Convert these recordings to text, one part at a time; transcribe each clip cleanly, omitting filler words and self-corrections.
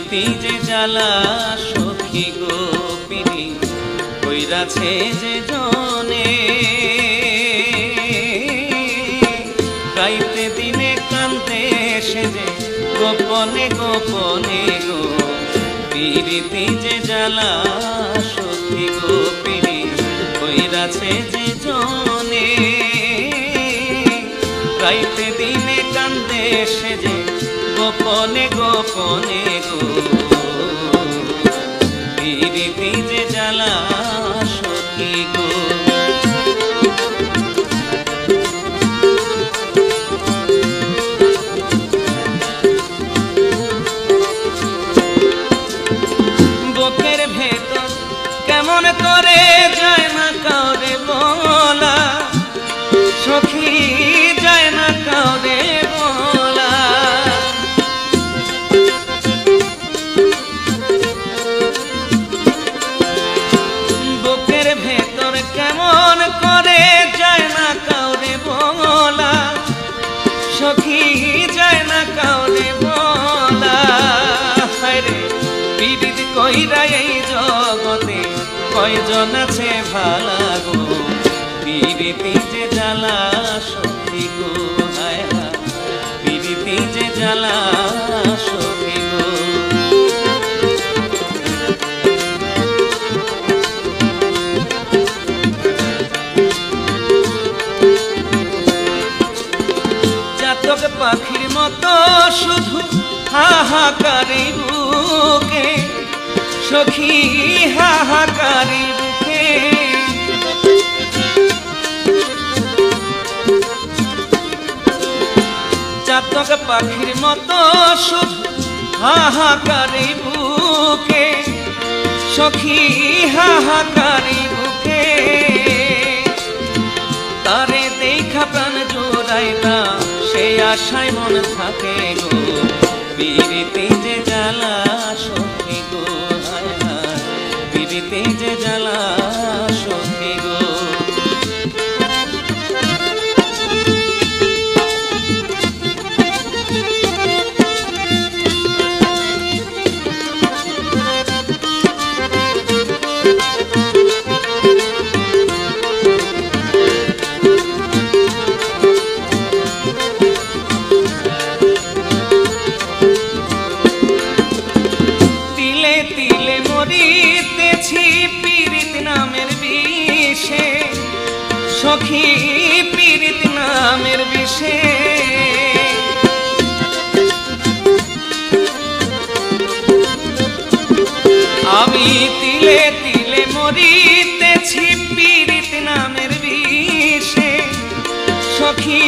পিরিতি যে জ্বালা সখী গো পিরি কইরাছে যে জনে গাইতে দিনে কান্দে সে যে গোপনে গোপনে গো পিরিতি যে জ্বালা সখী গো পিরি কইরাছে যে জনে গাইতে দিনে কান্দে সে যে গোপনে গোপনে গো পিরিতি যে জ্বালা সখী গো বুকের ভেতর কেমন করে যায় না কাউরে বলা সখী যায় না কাউরে বলা বুকের ভেতর কেমন করে যায় না কাউরে বলা সখী যায় না কাউরে বলা রে পিরিত কইরা এই জগতে কয়জন আছে ভালা গো পিরিতি যে জ্বালা সখী গো হায় হায় পিরিতি যে জ্বালা সখী গো জাতক পাখির মতো শুধু হাহাকারি বুকে সখী হাহাকারি বুকে জাতক পাখির মতো শুধু হাহাকারি বুকে সখী হাহাকারি বুকে তারে দেখা প্রাণ জোড়ায় না সে আশায় মন থাকে গো পিরিতি যে জ্বালা সখী গো হায় হায় পিরিতি যে জ্বালা সখী গো মরিতেছি পীড়িত নামের বিষে সখী পীড়িত নামের বিষে আমি তিলে তিলে মরিতেছি পীড়িত নামের বিষে সখী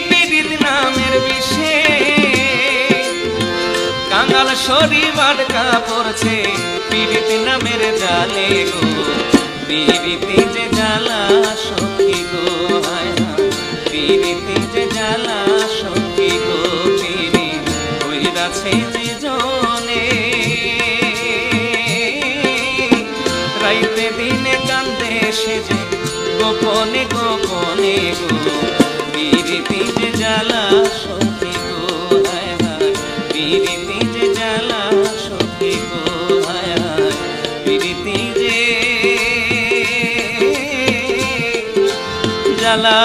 পীড়িত নামের বিষে কাঙাল শরীর আটকা পড়ছে পীড়িত নামের জালে গো পিরিতি যে জ্বালা সখী গো হায় হায় পিরিতি যে জ্বালা সখী গো পিরি কইরাছে যে জনে রাইতে দিনে কান্দে সে যে গোপনে গোপনে গো পিরিতি যে জ্বালা সখী গো হায় হায় পিরিতি যে জ্বালা সখী গো হায় হায় পিরিতি যে জ্বালা